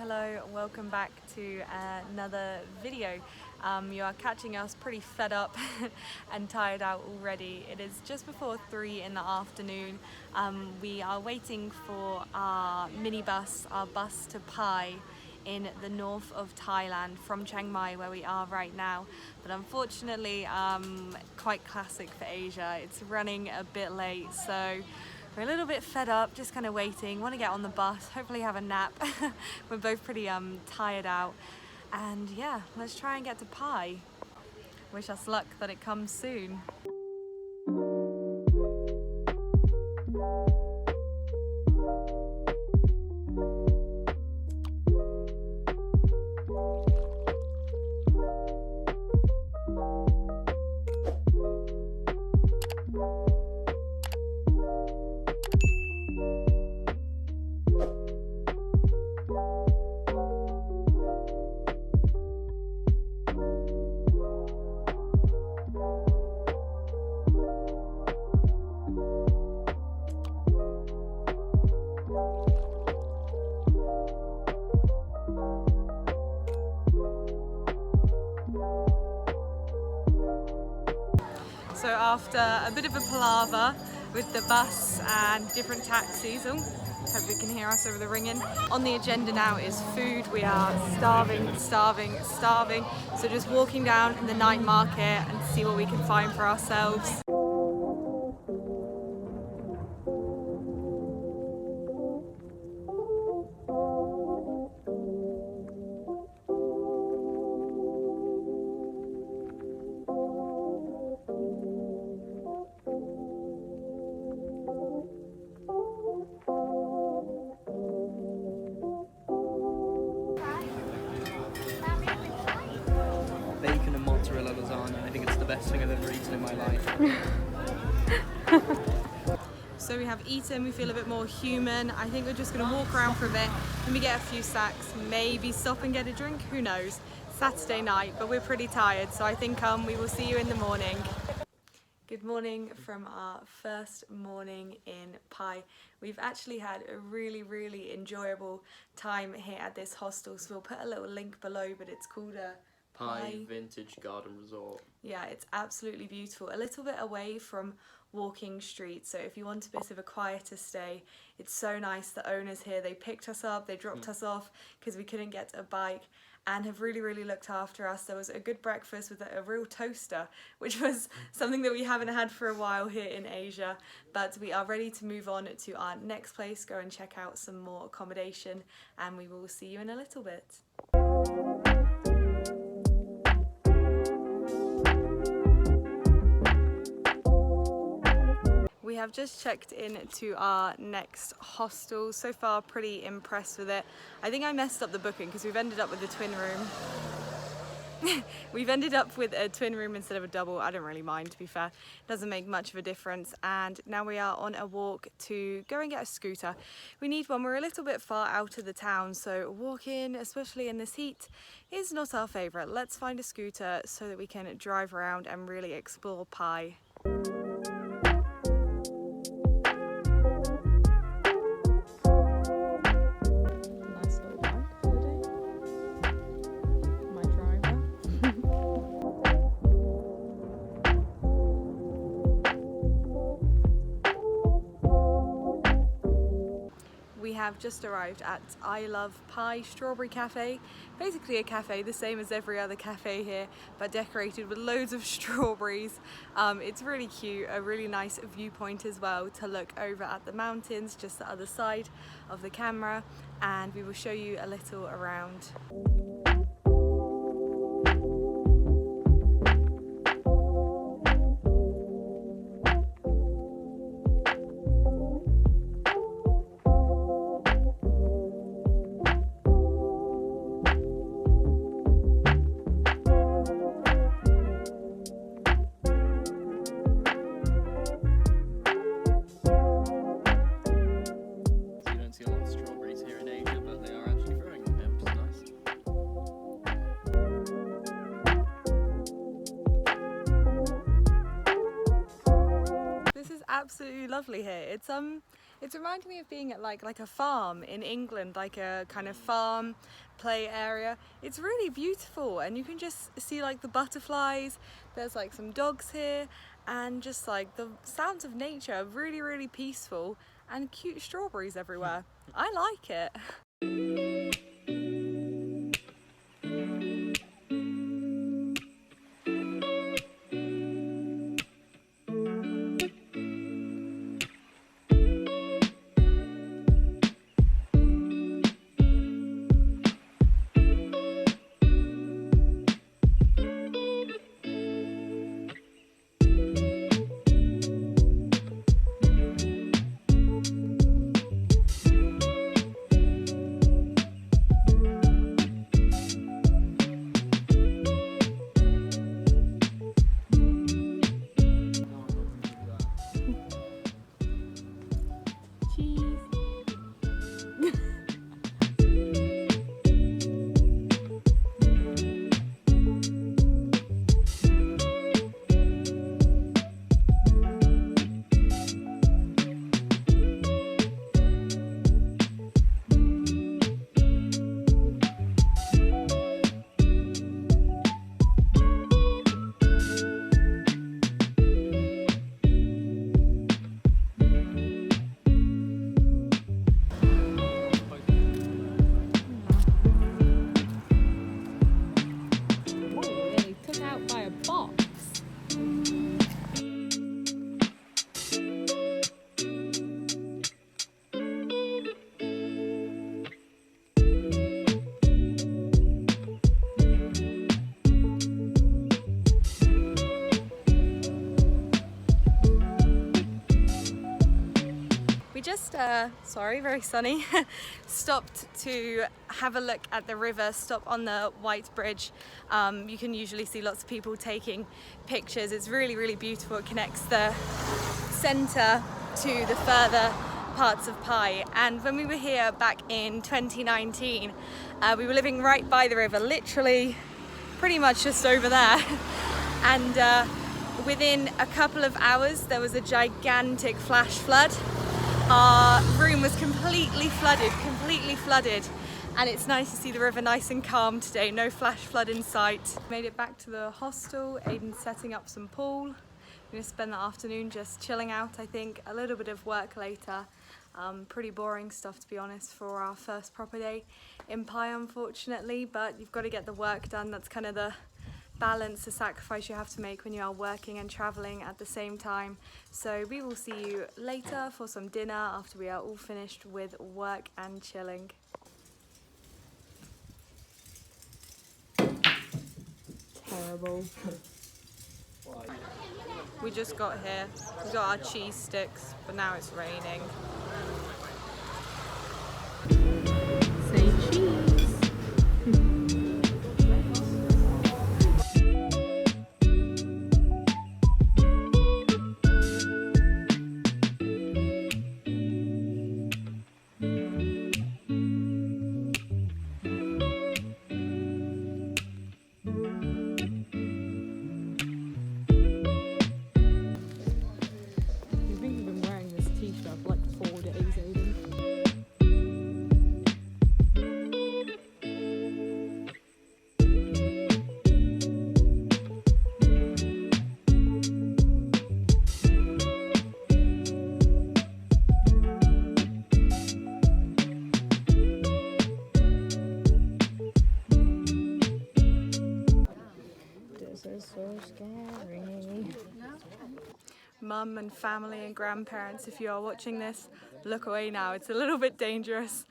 Hello, welcome back to another video. You are catching us pretty fed up and tired out already. It is just before 3 in the afternoon. We are waiting for our minibus, our bus to Pai in the north of Thailand from Chiang Mai, where we are right now. But unfortunately, quite classic for Asia, it's running a bit late, so we're a little bit fed up, just kind of waiting, want to get on the bus, hopefully have a nap. We're both pretty tired out, and yeah, let's try and get to Pai. Wish us luck that it comes soon. So after a bit of a palaver with the bus and different taxis, hope you can hear us over the ringing. On the agenda now is food. We are starving. So just walking down in the night market and see what we can find for ourselves. Bacon and mozzarella lasagna. I think it's the best thing I've ever eaten in my life. So we have eaten, we feel a bit more human. I think we're just going to walk around for a bit, maybe get a few snacks, maybe stop and get a drink, who knows. Saturday night, but we're pretty tired, so I think we will see you in the morning. Good morning from our first morning in Pai. We've actually had a really enjoyable time here at this hostel, so we'll put a little link below, but it's called a Pai Vintage Garden Resort. Yeah, it's absolutely beautiful. A little bit away from walking streets, so if you want a bit of a quieter stay, it's so nice. The owners here, they picked us up, they dropped us off because we couldn't get a bike, and have really looked after us. There was a good breakfast with a real toaster, which was something that we haven't had for a while here in Asia. But we are ready to move on to our next place, go and check out some more accommodation, and we will see you in a little bit. We have just checked in to our next hostel. So far, pretty impressed with it. I think I messed up the booking because we've ended up with a twin room. We've ended up with a twin room instead of a double. I don't really mind, to be fair. It doesn't make much of a difference. And now we are on a walk to go and get a scooter. We need one. We're a little bit far out of the town, so walking, especially in this heat, is not our favourite. Let's find a scooter so that we can drive around and really explore Pai. We have just arrived at I Love Pai Strawberry Cafe. Basically a cafe the same as every other cafe here, but decorated with loads of strawberries. It's really cute, a really nice viewpoint as well to look over at the mountains, just the other side of the camera, and we will show you a little around. absolutely lovely here. It's reminding me of being at like a farm in England, like a kind of farm play area. It's really beautiful, and you can just see like the butterflies. There's like some dogs here, and just like the sounds of nature are really, really peaceful, and cute strawberries everywhere. I like it. We just, sorry, very sunny, stopped to have a look at the river, stop on the White Bridge. You can usually see lots of people taking pictures. It's really, really beautiful. It connects the centre to the further parts of Pai. And when we were here back in 2019, we were living right by the river, literally pretty much just over there. And within a couple of hours, there was a gigantic flash flood. Our room was completely flooded, and it's nice to see the river nice and calm today, no flash flood in sight. Made it back to the hostel. Aiden's setting up some pool. We're going to spend the afternoon just chilling out, I think. A little bit of work later. Pretty boring stuff, to be honest, for our first proper day in Pai, unfortunately, but you've got to get the work done. That's kind of the balance, the sacrifice you have to make when you are working and traveling at the same time. So we will see you later for some dinner after we are all finished with work and chilling. Terrible. We just got here. We got our cheese sticks, but now it's raining. Say cheese. So scary. Mum and family and grandparents, if you are watching this, look away now. It's a little bit dangerous.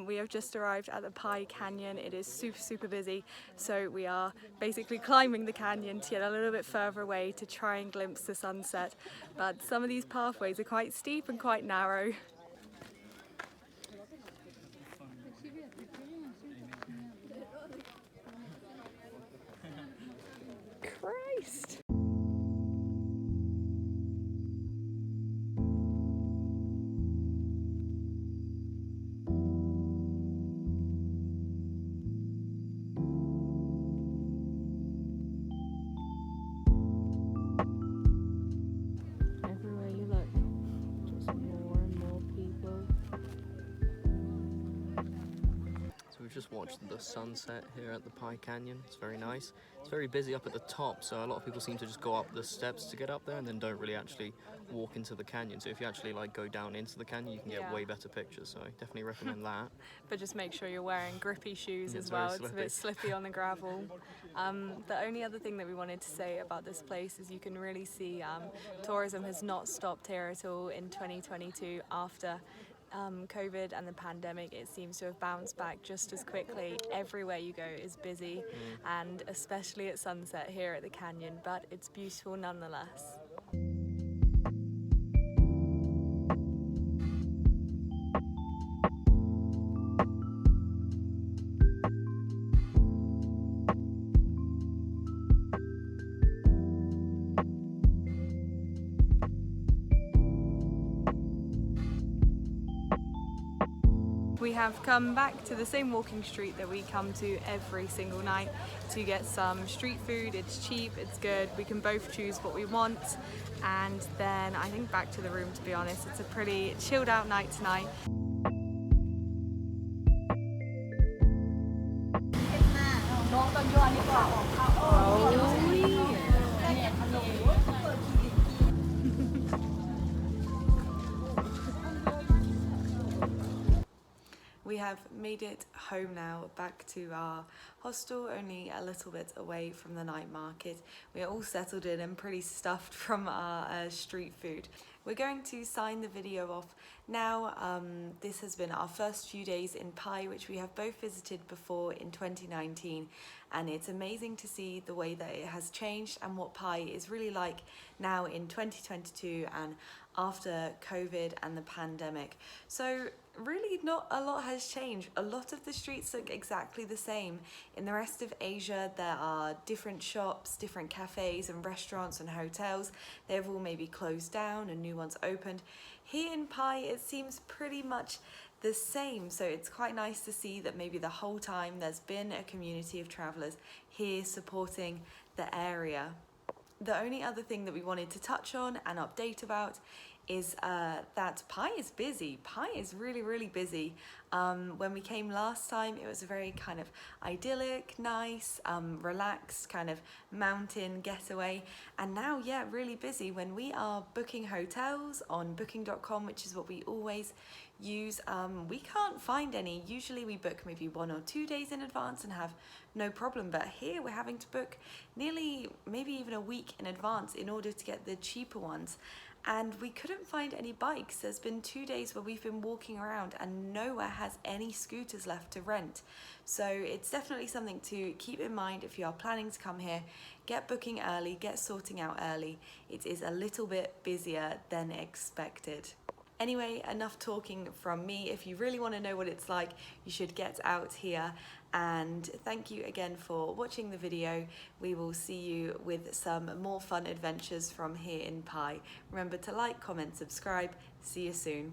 We have just arrived at the Pai Canyon. It is super busy, so we are basically climbing the canyon to get a little bit further away to try and glimpse the sunset. But some of these pathways are quite steep and quite narrow. Christ! Everywhere you look, just watched the sunset here at the Pai Canyon. It's very nice. It's very busy up at the top, so a lot of people seem to just go up the steps to get up there and then don't really actually walk into the canyon. So if you actually like go down into the canyon, you can get way better pictures. So I definitely recommend that. But just make sure you're wearing grippy shoes as It's well. very It's a bit slippy on the gravel. The only other thing that we wanted to say about this place is you can really see tourism has not stopped here at all in 2022 after COVID and the pandemic. It seems to have bounced back just as quickly. Everywhere you go is busy, and especially at sunset here at the canyon, but it's beautiful nonetheless. We have come back to the same walking street that we come to every single night to get some street food. It's cheap, it's good, we can both choose what we want, and then I think back to the room, to be honest. It's a pretty chilled out night tonight. We have made it home now, back to our hostel, only a little bit away from the night market. We are all settled in and pretty stuffed from our street food. We're going to sign the video off now. This has been our first few days in Pai, which we have both visited before in 2019, and it's amazing to see the way that it has changed and what Pai is really like now in 2022 and after COVID and the pandemic. So really not a lot has changed. A lot of the streets look exactly the same. In the rest of Asia, there are different shops, different cafes and restaurants and hotels. They've all maybe closed down and new ones opened. Here in Pai, it seems pretty much the same. So it's quite nice to see that maybe the whole time there's been a community of travellers here supporting the area. The only other thing that we wanted to touch on and update about is that Pai is busy. Pai is really, really busy. When we came last time, it was a very kind of idyllic, nice, relaxed kind of mountain getaway. And now, yeah, really busy. When we are booking hotels on booking.com, which is what we always use, we can't find any. Usually we book maybe 1 or 2 days in advance and have no problem, but here we're having to book nearly maybe even a week in advance in order to get the cheaper ones. And we couldn't find any bikes. There's been 2 days where we've been walking around and nowhere has any scooters left to rent. So it's definitely something to keep in mind if you are planning to come here. Get booking early, get sorting out early. It is a little bit busier than expected. Anyway, enough talking from me. If you really want to know what it's like, you should get out here. And thank you again for watching the video. We will see you with some more fun adventures from here in Pai. Remember to like, comment, subscribe. See you soon.